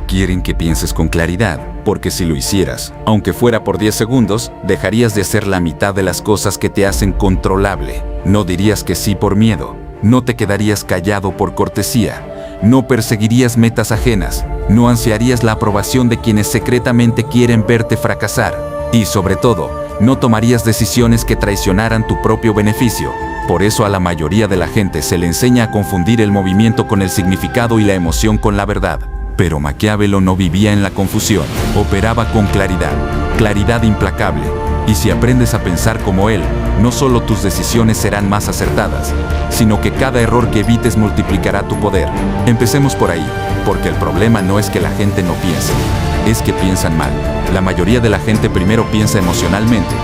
quieren que pienses con claridad, porque si lo hicieras, aunque fuera por 10 segundos, dejarías de hacer la mitad de las cosas que te hacen controlable. No dirías que sí por miedo, no te quedarías callado por cortesía, no perseguirías metas ajenas, no ansiarías la aprobación de quienes secretamente quieren verte fracasar, y sobre todo, no tomarías decisiones que traicionaran tu propio beneficio. Por eso a la mayoría de la gente se le enseña a confundir el movimiento con el significado y la emoción con la verdad. Pero Maquiavelo no vivía en la confusión, operaba con claridad implacable. Y si aprendes a pensar como él, no solo tus decisiones serán más acertadas, sino que cada error que evites multiplicará tu poder. Empecemos por ahí, porque el problema no es que la gente no piense, es que piensan mal. La mayoría de la gente primero piensa emocionalmente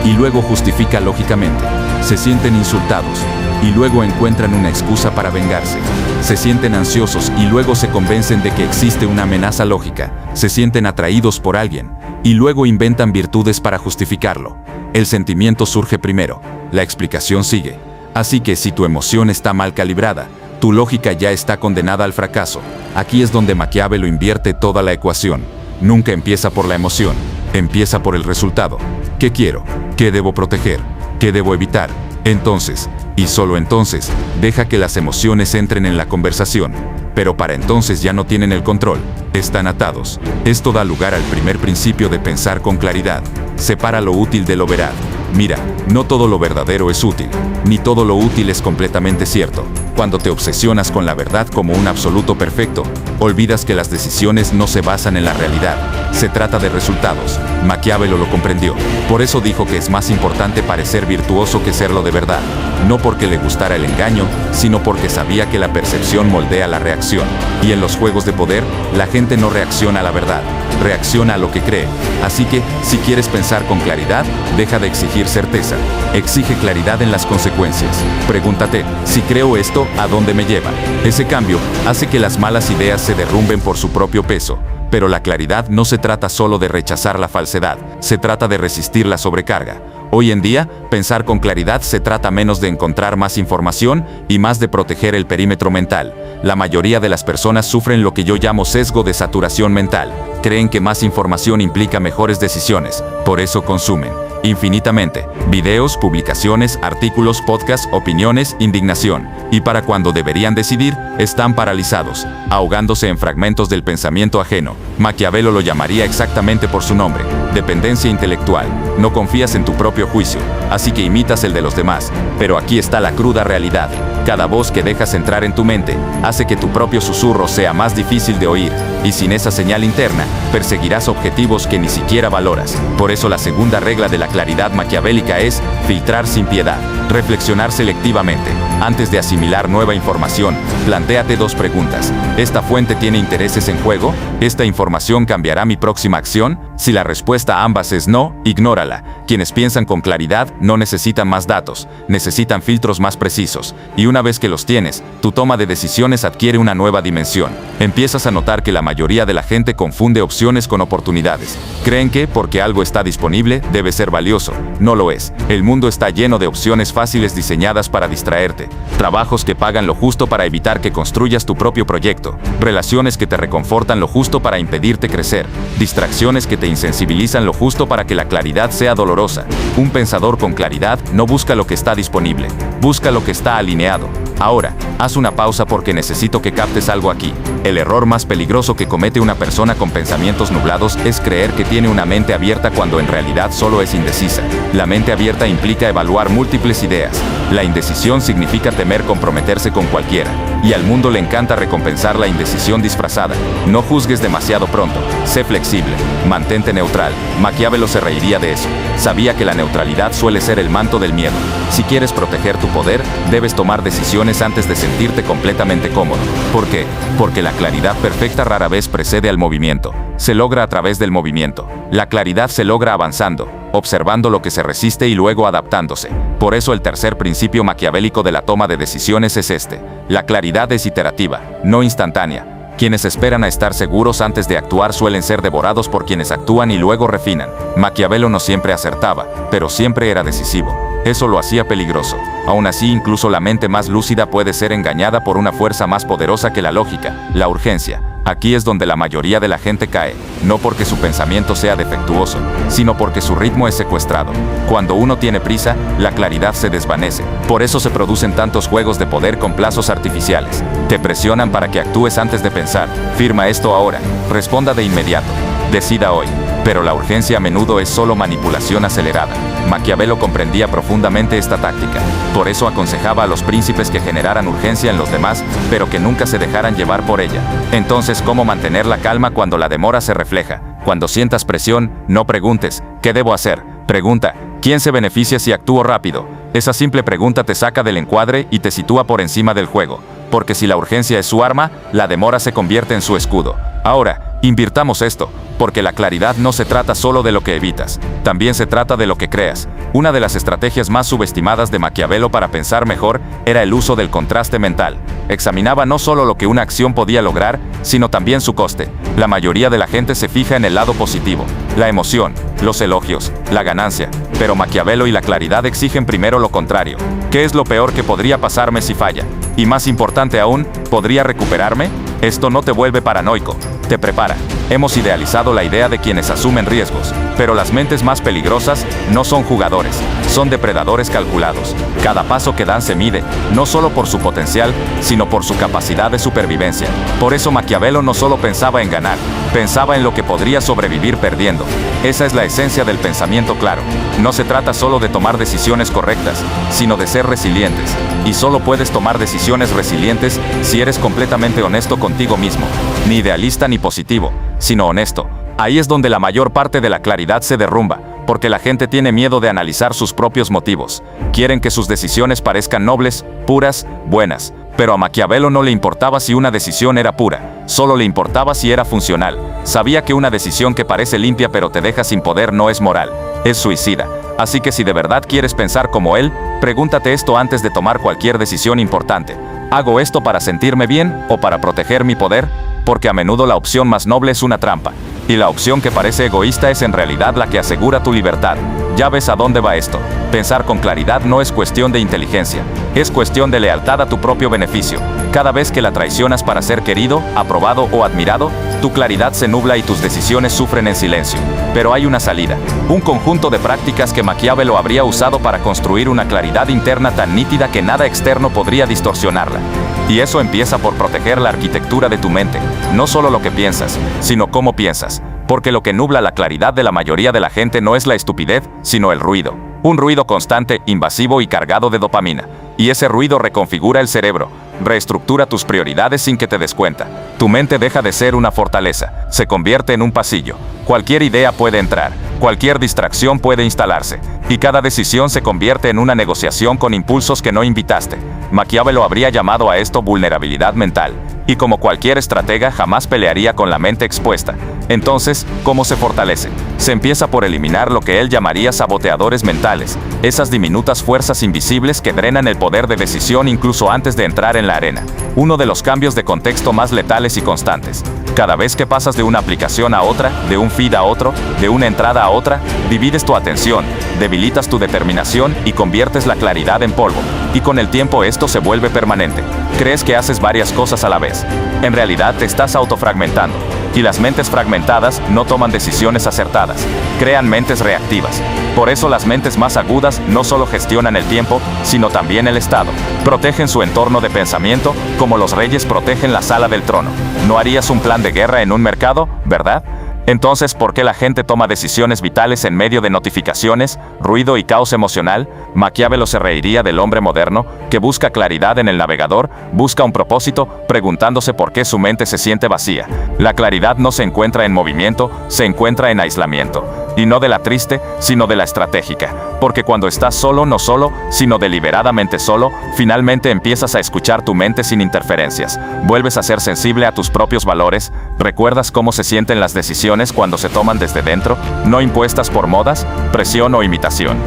y luego justifica lógicamente. Se sienten insultados y luego encuentran una excusa para vengarse. Se sienten ansiosos y luego se convencen de que existe una amenaza lógica. Se sienten atraídos por alguien y luego inventan virtudes para justificarlo. El sentimiento surge primero, la explicación sigue. Así que si tu emoción está mal calibrada, tu lógica ya está condenada al fracaso. Aquí es donde Maquiavelo invierte toda la ecuación. Nunca empieza por la emoción, empieza por el resultado. ¿Qué quiero? ¿Qué debo proteger? ¿Qué debo evitar? Entonces, y solo entonces, deja que las emociones entren en la conversación. Pero para entonces ya no tienen el control, están atados. Esto da lugar al primer principio de pensar con claridad. Separa lo útil de lo veraz. Mira, no todo lo verdadero es útil, ni todo lo útil es completamente cierto. Cuando te obsesionas con la verdad como un absoluto perfecto, olvidas que las decisiones no se basan en la realidad. Se trata de resultados. Maquiavelo lo comprendió. Por eso dijo que es más importante parecer virtuoso que serlo de verdad. No porque le gustara el engaño, sino porque sabía que la percepción moldea la reacción. Y en los juegos de poder, la gente no reacciona a la verdad, reacciona a lo que cree. Así que, si quieres pensar con claridad, deja de exigir certeza. Exige claridad en las consecuencias. Pregúntate, si creo esto, ¿a dónde me lleva? Ese cambio hace que las malas ideas se derrumben por su propio peso. Pero la claridad no se trata solo de rechazar la falsedad, se trata de resistir la sobrecarga. Hoy en día, pensar con claridad se trata menos de encontrar más información y más de proteger el perímetro mental. La mayoría de las personas sufren lo que yo llamo sesgo de saturación mental. Creen que más información implica mejores decisiones, por eso consumen infinitamente videos, publicaciones, artículos, podcasts, opiniones, indignación. Y para cuando deberían decidir, están paralizados, ahogándose en fragmentos del pensamiento ajeno. Maquiavelo lo llamaría exactamente por su nombre: dependencia intelectual. No confías en tu propio juicio, así que imitas el de los demás. Pero aquí está la cruda realidad. Cada voz que dejas entrar en tu mente hace que tu propio susurro sea más difícil de oír, y sin esa señal interna, perseguirás objetivos que ni siquiera valoras. Por eso la segunda regla de la claridad maquiavélica es filtrar sin piedad, reflexionar selectivamente. Antes de asimilar nueva información, plantéate dos preguntas. ¿Esta fuente tiene intereses en juego? ¿Esta información cambiará mi próxima acción? Si la respuesta a ambas es no, ignórala. Quienes piensan con claridad no necesitan más datos, necesitan filtros más precisos. Y una vez que los tienes, tu toma de decisiones adquiere una nueva dimensión. Empiezas a notar que la mayoría de la gente confunde opciones con oportunidades. Creen que, porque algo está disponible, debe ser valioso. No lo es. El mundo está lleno de opciones fáciles diseñadas para distraerte. Trabajos que pagan lo justo para evitar que construyas tu propio proyecto. Relaciones que te reconfortan lo justo para impedirte crecer. Distracciones que te insensibilizan lo justo para que la claridad sea dolorosa. Un pensador con claridad no busca lo que está disponible, busca lo que está alineado. Ahora, haz una pausa porque necesito que captes algo aquí. El error más peligroso que comete una persona con pensamientos nublados es creer que tiene una mente abierta cuando en realidad solo es indecisa. La mente abierta implica evaluar múltiples ideas. La indecisión significa temer comprometerse con cualquiera. Y al mundo le encanta recompensar la indecisión disfrazada. No juzgues demasiado pronto. Sé flexible. Mantente neutral. Maquiavelo se reiría de eso. Sabía que la neutralidad suele ser el manto del miedo. Si quieres proteger tu poder, debes tomar decisiones antes de sentirte completamente cómodo. ¿Por qué? Porque la claridad perfecta rara vez precede al movimiento. Se logra a través del movimiento. La claridad se logra avanzando, observando lo que se resiste y luego adaptándose. Por eso el tercer principio maquiavélico de la toma de decisiones es este. La claridad es iterativa, no instantánea. Quienes esperan a estar seguros antes de actuar suelen ser devorados por quienes actúan y luego refinan. Maquiavelo no siempre acertaba, pero siempre era decisivo. Eso lo hacía peligroso. Aún así, incluso la mente más lúcida puede ser engañada por una fuerza más poderosa que la lógica, la urgencia. Aquí es donde la mayoría de la gente cae, no porque su pensamiento sea defectuoso, sino porque su ritmo es secuestrado. Cuando uno tiene prisa, la claridad se desvanece. Por eso se producen tantos juegos de poder con plazos artificiales. Te presionan para que actúes antes de pensar. Firma esto ahora. Responda de inmediato. Decida hoy. Pero la urgencia a menudo es solo manipulación acelerada. Maquiavelo comprendía profundamente esta táctica. Por eso aconsejaba a los príncipes que generaran urgencia en los demás, pero que nunca se dejaran llevar por ella. Entonces, ¿cómo mantener la calma cuando la demora se refleja? Cuando sientas presión, no preguntes, ¿qué debo hacer? Pregunta, ¿quién se beneficia si actúo rápido? Esa simple pregunta te saca del encuadre y te sitúa por encima del juego. Porque si la urgencia es su arma, la demora se convierte en su escudo. Ahora, invirtamos esto, porque la claridad no se trata solo de lo que evitas, también se trata de lo que creas. Una de las estrategias más subestimadas de Maquiavelo para pensar mejor era el uso del contraste mental. Examinaba no solo lo que una acción podía lograr, sino también su coste. La mayoría de la gente se fija en el lado positivo, la emoción, los elogios, la ganancia, pero Maquiavelo y la claridad exigen primero lo contrario. ¿Qué es lo peor que podría pasarme si falla? Y más importante aún, ¿podría recuperarme? Esto no te vuelve paranoico, te prepara. Hemos idealizado la idea de quienes asumen riesgos, pero las mentes más peligrosas no son jugadores, son depredadores calculados. Cada paso que dan se mide, no solo por su potencial, sino por su capacidad de supervivencia. Por eso Maquiavelo no solo pensaba en ganar, pensaba en lo que podría sobrevivir perdiendo. Esa es la esencia del pensamiento claro. No se trata solo de tomar decisiones correctas, sino de ser resilientes. Y solo puedes tomar decisiones resilientes si eres completamente honesto contigo mismo. Ni idealista ni positivo, sino honesto. Ahí es donde la mayor parte de la claridad se derrumba, porque la gente tiene miedo de analizar sus propios motivos. Quieren que sus decisiones parezcan nobles, puras, buenas. Pero a Maquiavelo no le importaba si una decisión era pura, solo le importaba si era funcional. Sabía que una decisión que parece limpia pero te deja sin poder no es moral, es suicida. Así que si de verdad quieres pensar como él, pregúntate esto antes de tomar cualquier decisión importante. ¿Hago esto para sentirme bien o para proteger mi poder? Porque a menudo la opción más noble es una trampa. Y la opción que parece egoísta es en realidad la que asegura tu libertad. Ya ves a dónde va esto. Pensar con claridad no es cuestión de inteligencia, es cuestión de lealtad a tu propio beneficio. Cada vez que la traicionas para ser querido, aprobado o admirado, tu claridad se nubla y tus decisiones sufren en silencio. Pero hay una salida, un conjunto de prácticas que Maquiavelo habría usado para construir una claridad interna tan nítida que nada externo podría distorsionarla. Y eso empieza por proteger la arquitectura de tu mente, no solo lo que piensas, sino cómo piensas. Porque lo que nubla la claridad de la mayoría de la gente no es la estupidez, sino el ruido. Un ruido constante, invasivo y cargado de dopamina. Y ese ruido reconfigura el cerebro, reestructura tus prioridades sin que te des cuenta. Tu mente deja de ser una fortaleza, se convierte en un pasillo. Cualquier idea puede entrar, cualquier distracción puede instalarse, y cada decisión se convierte en una negociación con impulsos que no invitaste. Maquiavelo habría llamado a esto vulnerabilidad mental, y como cualquier estratega jamás pelearía con la mente expuesta. Entonces, ¿cómo se fortalece? Se empieza por eliminar lo que él llamaría saboteadores mentales, esas diminutas fuerzas invisibles que drenan el poder de decisión incluso antes de entrar en la arena. Uno de los cambios de contexto más letales y constantes. Cada vez que pasas de una aplicación a otra, de un feed a otro, de una entrada a otra, divides tu atención, debilitas tu determinación y conviertes la claridad en polvo. Y con el tiempo esto se vuelve permanente. Crees que haces varias cosas a la vez. En realidad te estás autofragmentando. Y las mentes fragmentadas no toman decisiones acertadas, crean mentes reactivas. Por eso las mentes más agudas no solo gestionan el tiempo, sino también el estado. Protegen su entorno de pensamiento como los reyes protegen la sala del trono. ¿No harías un plan de guerra en un mercado, verdad? Entonces, ¿por qué la gente toma decisiones vitales en medio de notificaciones, ruido y caos emocional? Maquiavelo se reiría del hombre moderno, que busca claridad en el navegador, busca un propósito, preguntándose por qué su mente se siente vacía. La claridad no se encuentra en movimiento, se encuentra en aislamiento. Y no de la triste, sino de la estratégica. Porque cuando estás solo, no solo, sino deliberadamente solo, finalmente empiezas a escuchar tu mente sin interferencias. Vuelves a ser sensible a tus propios valores, recuerdas cómo se sienten las decisiones cuando se toman desde dentro, no impuestas por modas, presión o imitación.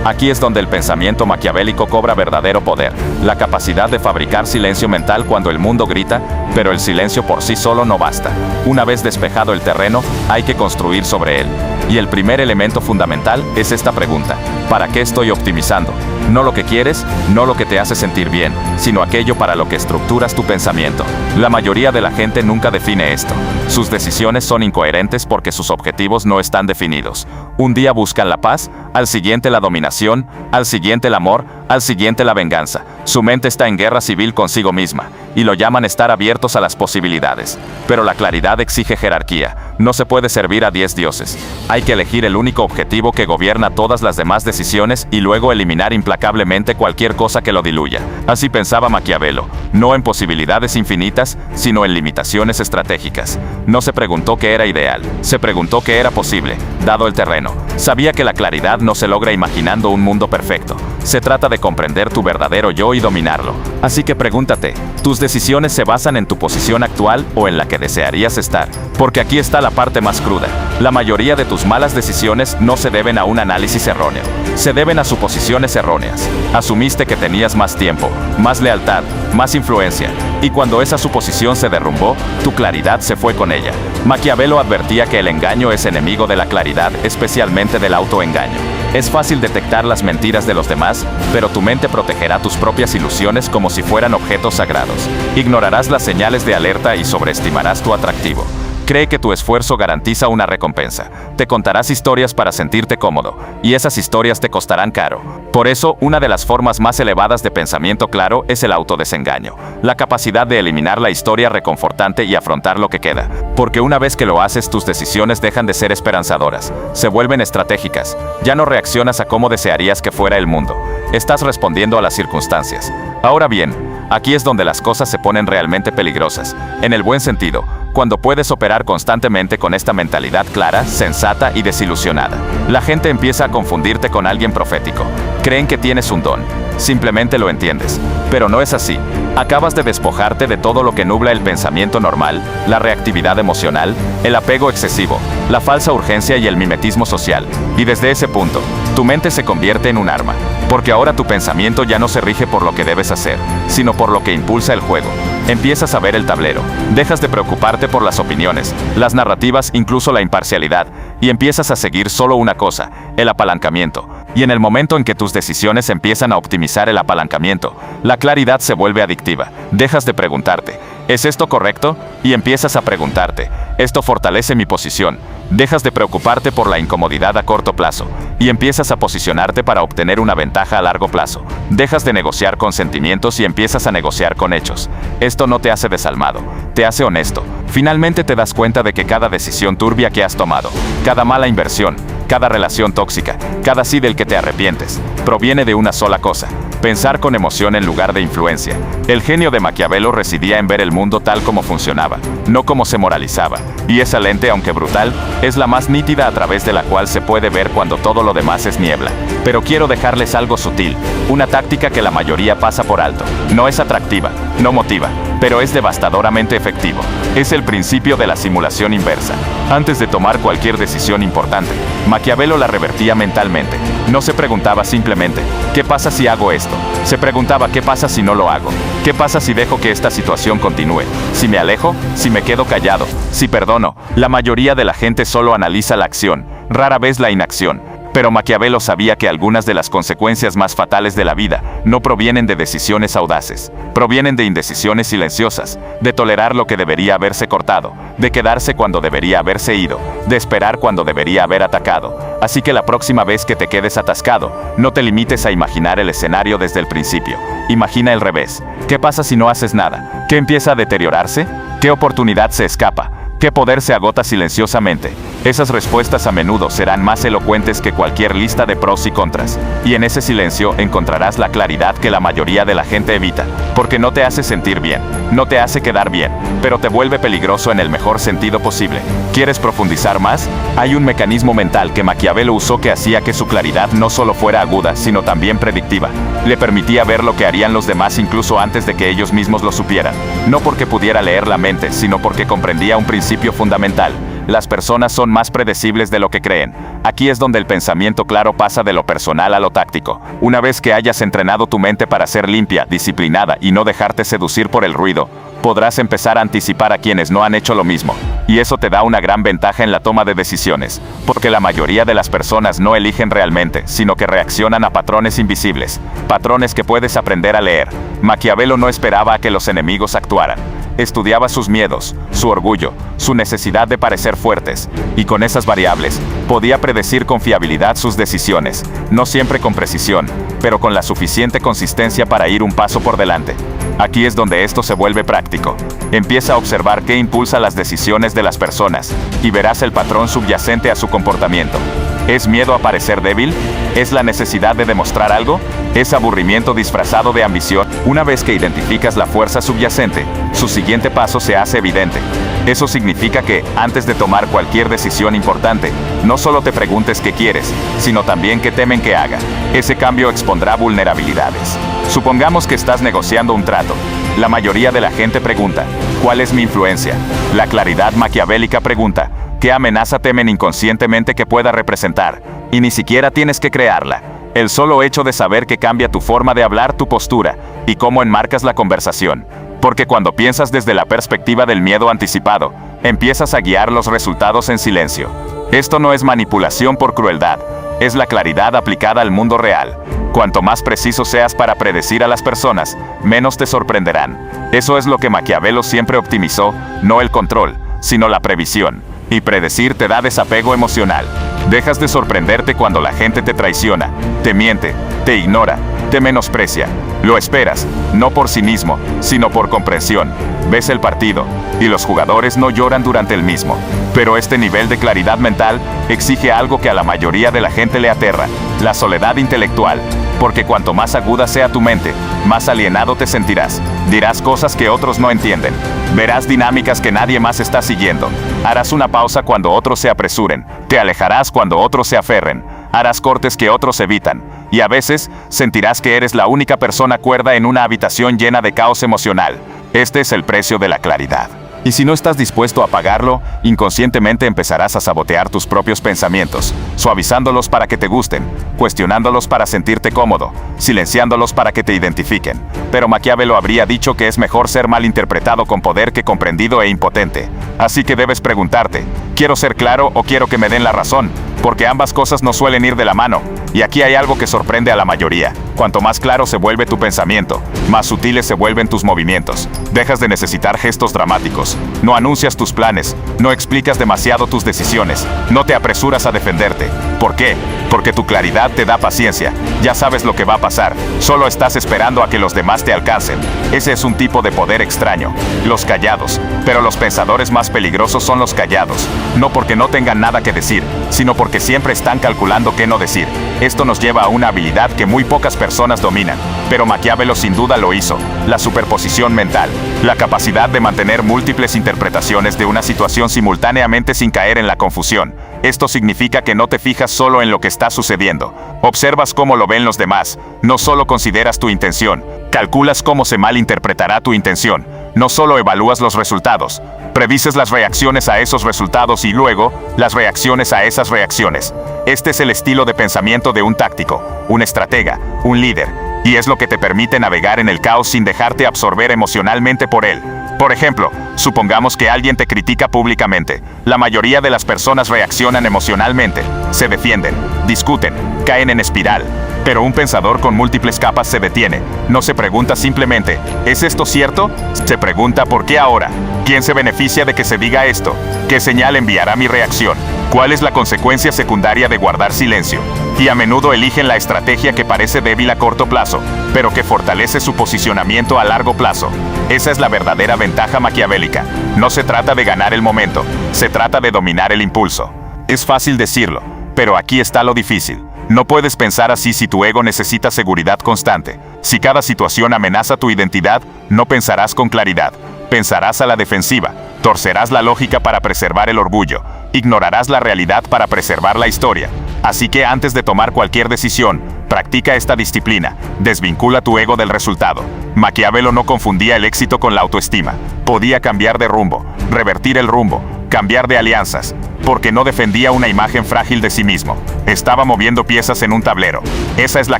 Aquí es donde el pensamiento maquiavélico cobra verdadero poder, la capacidad de fabricar silencio mental cuando el mundo grita, pero el silencio por sí solo no basta. Una vez despejado el terreno, hay que construir sobre él. Y el primer elemento fundamental es esta pregunta: ¿para qué estoy optimizando? No lo que quieres, no lo que te hace sentir bien, sino aquello para lo que estructuras tu pensamiento. La mayoría de la gente nunca define esto. Sus decisiones son incoherentes porque sus objetivos no están definidos. Un día buscan la paz, al siguiente la dominación, al siguiente el amor, al siguiente la venganza. Su mente está en guerra civil consigo misma, y lo llaman estar abiertos a las posibilidades. Pero la claridad exige jerarquía. No se puede servir a 10 dioses. Hay que elegir el único objetivo que gobierna todas las demás decisiones y luego eliminar implacablemente cualquier cosa que lo diluya. Así pensaba Maquiavelo, no en posibilidades infinitas, sino en limitaciones estratégicas. No se preguntó qué era ideal, se preguntó qué era posible, dado el terreno. Sabía que la claridad no se logra imaginando un mundo perfecto. Se trata de comprender tu verdadero yo y dominarlo. Así que pregúntate, ¿tus decisiones se basan en tu posición actual o en la que desearías estar? Porque aquí está la parte más cruda. La mayoría de tus malas decisiones no se deben a un análisis erróneo. Se deben a suposiciones erróneas. Asumiste que tenías más tiempo, más lealtad, más influencia. Y cuando esa suposición se derrumbó, tu claridad se fue con ella. Maquiavelo advertía que el engaño es enemigo de la claridad, especialmente del autoengaño. Es fácil detectar las mentiras de los demás, pero tu mente protegerá tus propias ilusiones como si fueran objetos sagrados. Ignorarás las señales de alerta y sobreestimarás tu atractivo. Cree que tu esfuerzo garantiza una recompensa. Te contarás historias para sentirte cómodo, y esas historias te costarán caro. Por eso, una de las formas más elevadas de pensamiento claro es el autodesengaño. La capacidad de eliminar la historia reconfortante y afrontar lo que queda. Porque una vez que lo haces, tus decisiones dejan de ser esperanzadoras. Se vuelven estratégicas. Ya no reaccionas a cómo desearías que fuera el mundo. Estás respondiendo a las circunstancias. Ahora bien, aquí es donde las cosas se ponen realmente peligrosas. En el buen sentido. Cuando puedes operar constantemente con esta mentalidad clara, sensata y desilusionada. La gente empieza a confundirte con alguien profético. Creen que tienes un don. Simplemente lo entiendes. Pero no es así. Acabas de despojarte de todo lo que nubla el pensamiento normal, la reactividad emocional, el apego excesivo, la falsa urgencia y el mimetismo social. Y desde ese punto, tu mente se convierte en un arma. Porque ahora tu pensamiento ya no se rige por lo que debes hacer, sino por lo que impulsa el juego. Empiezas a ver el tablero. Dejas de preocuparte por las opiniones, las narrativas, incluso la imparcialidad, y empiezas a seguir solo una cosa, el apalancamiento. Y en el momento en que tus decisiones empiezan a optimizar el apalancamiento, la claridad se vuelve adictiva. Dejas de preguntarte, ¿es esto correcto? Y empiezas a preguntarte, ¿esto fortalece mi posición? Dejas de preocuparte por la incomodidad a corto plazo y empiezas a posicionarte para obtener una ventaja a largo plazo. Dejas de negociar con sentimientos y empiezas a negociar con hechos. Esto no te hace desalmado, te hace honesto. Finalmente te das cuenta de que cada decisión turbia que has tomado, cada mala inversión, cada relación tóxica, cada sí del que te arrepientes, proviene de una sola cosa: pensar con emoción en lugar de influencia. El genio de Maquiavelo residía en ver el mundo tal como funcionaba, no como se moralizaba. Y esa lente, aunque brutal, es la más nítida a través de la cual se puede ver cuando todo lo demás es niebla. Pero quiero dejarles algo sutil, una táctica que la mayoría pasa por alto. No es atractiva, no motiva, pero es devastadoramente efectivo. Es el principio de la simulación inversa. Antes de tomar cualquier decisión importante, Maquiavelo la revertía mentalmente. No se preguntaba simplemente, ¿qué pasa si hago esto? Se preguntaba, ¿qué pasa si no lo hago? ¿Qué pasa si dejo que esta situación continúe? ¿Si me alejo? ¿Si me quedo callado? ¿Si perdono? La mayoría de la gente solo analiza la acción, rara vez la inacción. Pero Maquiavelo sabía que algunas de las consecuencias más fatales de la vida no provienen de decisiones audaces, provienen de indecisiones silenciosas, de tolerar lo que debería haberse cortado, de quedarse cuando debería haberse ido, de esperar cuando debería haber atacado. Así que la próxima vez que te quedes atascado, no te limites a imaginar el escenario desde el principio. Imagina el revés. ¿Qué pasa si no haces nada? ¿Qué empieza a deteriorarse? ¿Qué oportunidad se escapa? ¿Qué poder se agota silenciosamente? Esas respuestas a menudo serán más elocuentes que cualquier lista de pros y contras. Y en ese silencio encontrarás la claridad que la mayoría de la gente evita, porque no te hace sentir bien, no te hace quedar bien, pero te vuelve peligroso en el mejor sentido posible. ¿Quieres profundizar más? Hay un mecanismo mental que Maquiavelo usó que hacía que su claridad no solo fuera aguda, sino también predictiva. Le permitía ver lo que harían los demás incluso antes de que ellos mismos lo supieran. No porque pudiera leer la mente, sino porque comprendía un principio fundamental. Las personas son más predecibles de lo que creen. Aquí es donde el pensamiento claro pasa de lo personal a lo táctico. Una vez que hayas entrenado tu mente para ser limpia, disciplinada y no dejarte seducir por el ruido, podrás empezar a anticipar a quienes no han hecho lo mismo. Y eso te da una gran ventaja en la toma de decisiones, porque la mayoría de las personas no eligen realmente, sino que reaccionan a patrones invisibles, patrones que puedes aprender a leer. Maquiavelo no esperaba a que los enemigos actuaran. Estudiaba sus miedos, su orgullo, su necesidad de parecer fuertes, y con esas variables, podía predecir con fiabilidad sus decisiones, no siempre con precisión, pero con la suficiente consistencia para ir un paso por delante. Aquí es donde esto se vuelve práctico. Empieza a observar qué impulsa las decisiones de las personas, y verás el patrón subyacente a su comportamiento. ¿Es miedo a parecer débil? ¿Es la necesidad de demostrar algo? ¿Es aburrimiento disfrazado de ambición? Una vez que identificas la fuerza subyacente, su siguiente paso se hace evidente. Eso significa que, antes de tomar cualquier decisión importante, no solo te preguntes qué quieres, sino también qué temen que haga. Ese cambio expondrá vulnerabilidades. Supongamos que estás negociando un trato. La mayoría de la gente pregunta, ¿cuál es mi influencia? La claridad maquiavélica pregunta, ¿qué amenaza temen inconscientemente que pueda representar? Y ni siquiera tienes que crearla. El solo hecho de saber que cambia tu forma de hablar, tu postura, y cómo enmarcas la conversación. Porque cuando piensas desde la perspectiva del miedo anticipado, empiezas a guiar los resultados en silencio. Esto no es manipulación por crueldad, es la claridad aplicada al mundo real. Cuanto más preciso seas para predecir a las personas, menos te sorprenderán. Eso es lo que Maquiavelo siempre optimizó, no el control, sino la previsión. Y predecir te da desapego emocional. Dejas de sorprenderte cuando la gente te traiciona, te miente, te ignora, te menosprecia. Lo esperas, no por cinismo, sino por comprensión. Ves el partido, y los jugadores no lloran durante el mismo. Pero este nivel de claridad mental exige algo que a la mayoría de la gente le aterra, la soledad intelectual. Porque cuanto más aguda sea tu mente, más alienado te sentirás. Dirás cosas que otros no entienden. Verás dinámicas que nadie más está siguiendo. Harás una pausa cuando otros se apresuren. Te alejarás cuando otros se aferren. Harás cortes que otros evitan. Y a veces, sentirás que eres la única persona cuerda en una habitación llena de caos emocional. Este es el precio de la claridad. Y si no estás dispuesto a pagarlo, inconscientemente empezarás a sabotear tus propios pensamientos, suavizándolos para que te gusten, cuestionándolos para sentirte cómodo, silenciándolos para que te identifiquen. Pero Maquiavelo habría dicho que es mejor ser mal interpretado con poder que comprendido e impotente. Así que debes preguntarte, ¿quiero ser claro o quiero que me den la razón? Porque ambas cosas no suelen ir de la mano. Y aquí hay algo que sorprende a la mayoría. Cuanto más claro se vuelve tu pensamiento, más sutiles se vuelven tus movimientos. Dejas de necesitar gestos dramáticos. No anuncias tus planes. No explicas demasiado tus decisiones. No te apresuras a defenderte. ¿Por qué? Porque tu claridad te da paciencia. Ya sabes lo que va a pasar. Solo estás esperando a que los demás te alcancen. Ese es un tipo de poder extraño. Los callados. Pero los pensadores más peligrosos son los callados. No porque no tengan nada que decir, sino porque siempre están calculando qué no decir. Esto nos lleva a una habilidad que muy pocas personas dominan, pero Maquiavelo sin duda lo hizo: la superposición mental, la capacidad de mantener múltiples interpretaciones de una situación simultáneamente sin caer en la confusión. Esto significa que no te fijas solo en lo que está sucediendo. Observas cómo lo ven los demás, no solo consideras tu intención, calculas cómo se malinterpretará tu intención. No solo evalúas los resultados, predices las reacciones a esos resultados y luego, las reacciones a esas reacciones. Este es el estilo de pensamiento de un táctico, un estratega, un líder, y es lo que te permite navegar en el caos sin dejarte absorber emocionalmente por él. Por ejemplo, supongamos que alguien te critica públicamente. La mayoría de las personas reaccionan emocionalmente, se defienden, discuten, caen en espiral. Pero un pensador con múltiples capas se detiene. No se pregunta simplemente, ¿es esto cierto? Se pregunta, ¿por qué ahora? ¿Quién se beneficia de que se diga esto? ¿Qué señal enviará mi reacción? ¿Cuál es la consecuencia secundaria de guardar silencio? Y a menudo eligen la estrategia que parece débil a corto plazo, pero que fortalece su posicionamiento a largo plazo. Esa es la verdadera ventaja maquiavélica. No se trata de ganar el momento, se trata de dominar el impulso. Es fácil decirlo, pero aquí está lo difícil. No puedes pensar así si tu ego necesita seguridad constante. Si cada situación amenaza tu identidad, no pensarás con claridad. Pensarás a la defensiva, torcerás la lógica para preservar el orgullo, ignorarás la realidad para preservar la historia. Así que antes de tomar cualquier decisión, practica esta disciplina, desvincula tu ego del resultado. Maquiavelo no confundía el éxito con la autoestima. Podía cambiar de rumbo, revertir el rumbo, cambiar de alianzas. porque no defendía una imagen frágil de sí mismo. Estaba moviendo piezas en un tablero. Esa es la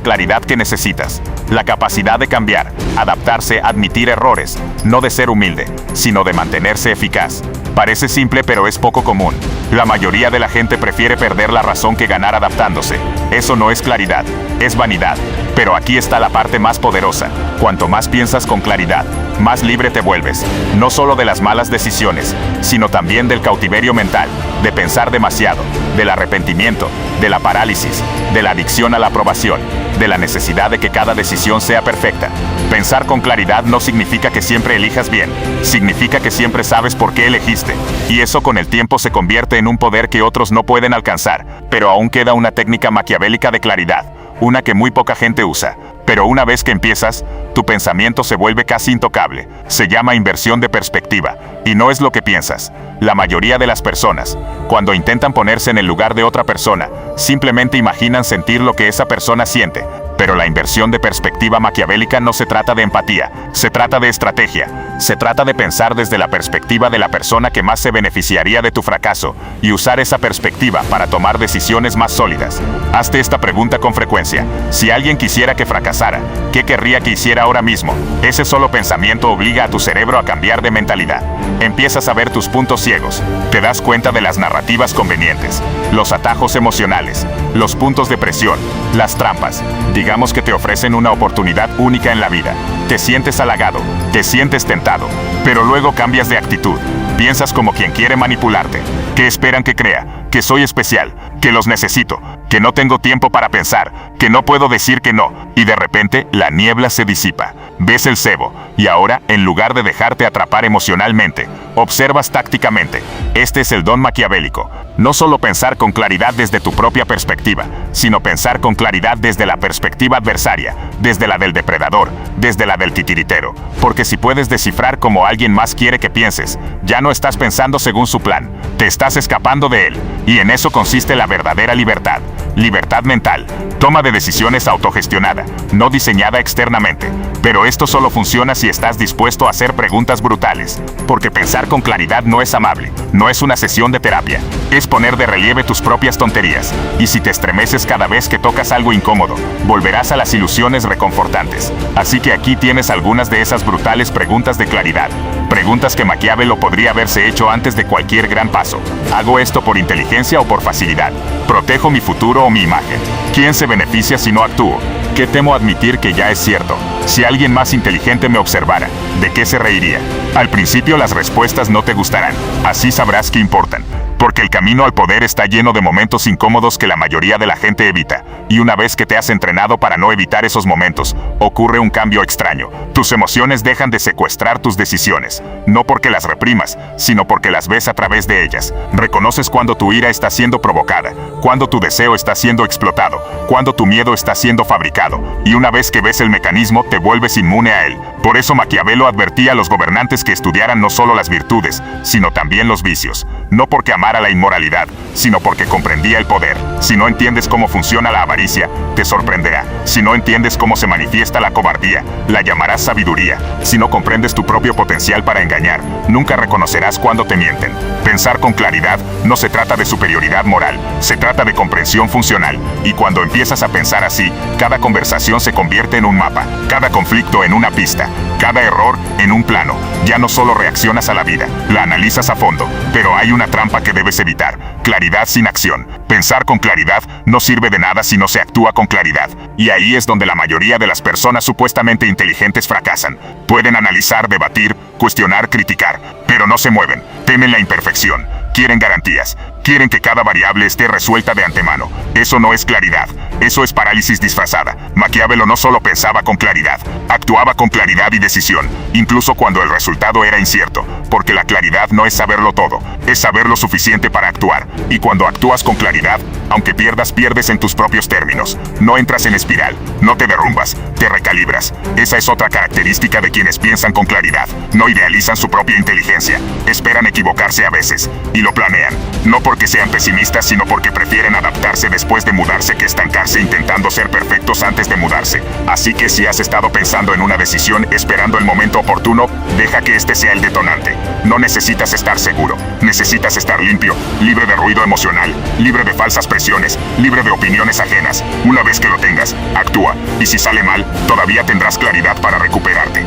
claridad que necesitas. La capacidad de cambiar, adaptarse, admitir errores, no de ser humilde, sino de mantenerse eficaz. Parece simple, pero es poco común. La mayoría de la gente prefiere perder la razón que ganar adaptándose. Eso no es claridad, es vanidad. Pero aquí está la parte más poderosa. Cuanto más piensas con claridad, más libre te vuelves. No solo de las malas decisiones, sino también del cautiverio mental, de pensar demasiado, del arrepentimiento, de la parálisis, de la adicción a la aprobación, de la necesidad de que cada decisión sea perfecta. Pensar con claridad no significa que siempre elijas bien, significa que siempre sabes por qué elegiste. Y eso con el tiempo se convierte en un poder que otros no pueden alcanzar. Pero aún queda una técnica maquiavélica de claridad, una que muy poca gente usa. Pero una vez que empiezas, tu pensamiento se vuelve casi intocable. Se llama inversión de perspectiva, y no es lo que piensas. La mayoría de las personas, cuando intentan ponerse en el lugar de otra persona, simplemente imaginan sentir lo que esa persona siente. Pero la inversión de perspectiva maquiavélica no se trata de empatía, se trata de estrategia. Se trata de pensar desde la perspectiva de la persona que más se beneficiaría de tu fracaso y usar esa perspectiva para tomar decisiones más sólidas. Hazte esta pregunta con frecuencia. Si alguien quisiera que fracasara, ¿qué querría que hiciera ahora mismo? Ese solo pensamiento obliga a tu cerebro a cambiar de mentalidad. Empiezas a ver tus puntos ciegos. Te das cuenta de las narrativas convenientes, los atajos emocionales, los puntos de presión, las trampas. Digamos que te ofrecen una oportunidad única en la vida. Te sientes halagado, te sientes tentado, pero luego cambias de actitud. Piensas como quien quiere manipularte. ¿Qué esperan que crea? Que soy especial, que los necesito, que no tengo tiempo para pensar, que no puedo decir que no. Y de repente, la niebla se disipa. Ves el cebo, y ahora, en lugar de dejarte atrapar emocionalmente, observas tácticamente. Este es el don maquiavélico. No solo pensar con claridad desde tu propia perspectiva, sino pensar con claridad desde la perspectiva adversaria, desde la del depredador, desde la del titiritero. Porque si puedes descifrar cómo alguien más quiere que pienses, ya no estás pensando según su plan, te estás escapando de él. Y en eso consiste la verdadera libertad. Libertad mental. Toma de decisiones autogestionada, no diseñada externamente. Pero esto solo funciona si estás dispuesto a hacer preguntas brutales. Porque pensar con claridad no es amable, no es una sesión de terapia. Es poner de relieve tus propias tonterías. Y si te estremeces cada vez que tocas algo incómodo, volverás a las ilusiones reconfortantes. Así que aquí tienes algunas de esas brutales preguntas de claridad. Preguntas que Maquiavelo podría haberse hecho antes de cualquier gran paso. ¿Hago esto por inteligencia o por facilidad? ¿Protejo mi futuro o mi imagen? ¿Quién se beneficia si no actúo? ¿Qué temo admitir que ya es cierto? Si alguien más inteligente me observara, ¿de qué se reiría? Al principio las respuestas no te gustarán. Así sabrás que importan. Porque el camino al poder está lleno de momentos incómodos que la mayoría de la gente evita. Y una vez que te has entrenado para no evitar esos momentos, ocurre un cambio extraño. Tus emociones dejan de secuestrar tus decisiones. No porque las reprimas, sino porque las ves a través de ellas. Reconoces cuando tu ira está siendo provocada, cuando tu deseo está siendo explotado, cuando tu miedo está siendo fabricado. Y una vez que ves el mecanismo, te vuelves inmune a él. Por eso Maquiavelo advertía a los gobernantes que estudiaran no solo las virtudes, sino también los vicios. No porque amara la inmoralidad, sino porque comprendía el poder. Si no entiendes cómo funciona la avaricia, te sorprenderá. Si no entiendes cómo se manifiesta la cobardía, la llamarás sabiduría. Si no comprendes tu propio potencial para engañar, nunca reconocerás cuando te mienten. Pensar con claridad no se trata de superioridad moral, se trata de comprensión funcional. Y cuando empiezas a pensar así, cada conversación se convierte en un mapa, cada conflicto en una pista, cada error en un plano. Ya no solo reaccionas a la vida, la analizas a fondo, pero hay una trampa que debes evitar: claridad sin acción. Pensar con claridad no sirve de nada si no se actúa con claridad. Y ahí es donde la mayoría de las personas supuestamente inteligentes fracasan. Pueden analizar, debatir, cuestionar, criticar, pero no se mueven. Temen la imperfección. Quieren garantías. Quieren que cada variable esté resuelta de antemano. Eso no es claridad. Eso es parálisis disfrazada. Maquiavelo no solo pensaba con claridad, actuaba con claridad y decisión, incluso cuando el resultado era incierto. Porque la claridad no es saberlo todo, es saber lo suficiente para actuar. Y cuando actúas con claridad, Aunque pierdas, pierdes en tus propios términos. No entras en espiral, no te derrumbas, te recalibras. Esa es otra característica de quienes piensan con claridad. No idealizan su propia inteligencia. Esperan equivocarse a veces y lo planean. No porque sean pesimistas, sino porque prefieren adaptarse después de mudarse que estancarse intentando ser perfectos antes de mudarse. Así que si has estado pensando en una decisión esperando el momento oportuno, deja que este sea el detonante. No necesitas estar seguro, necesitas estar limpio, libre de ruido emocional, libre de falsas presiones, libre de opiniones ajenas. Una vez que lo tengas, actúa, y si sale mal, todavía tendrás claridad para recuperarte.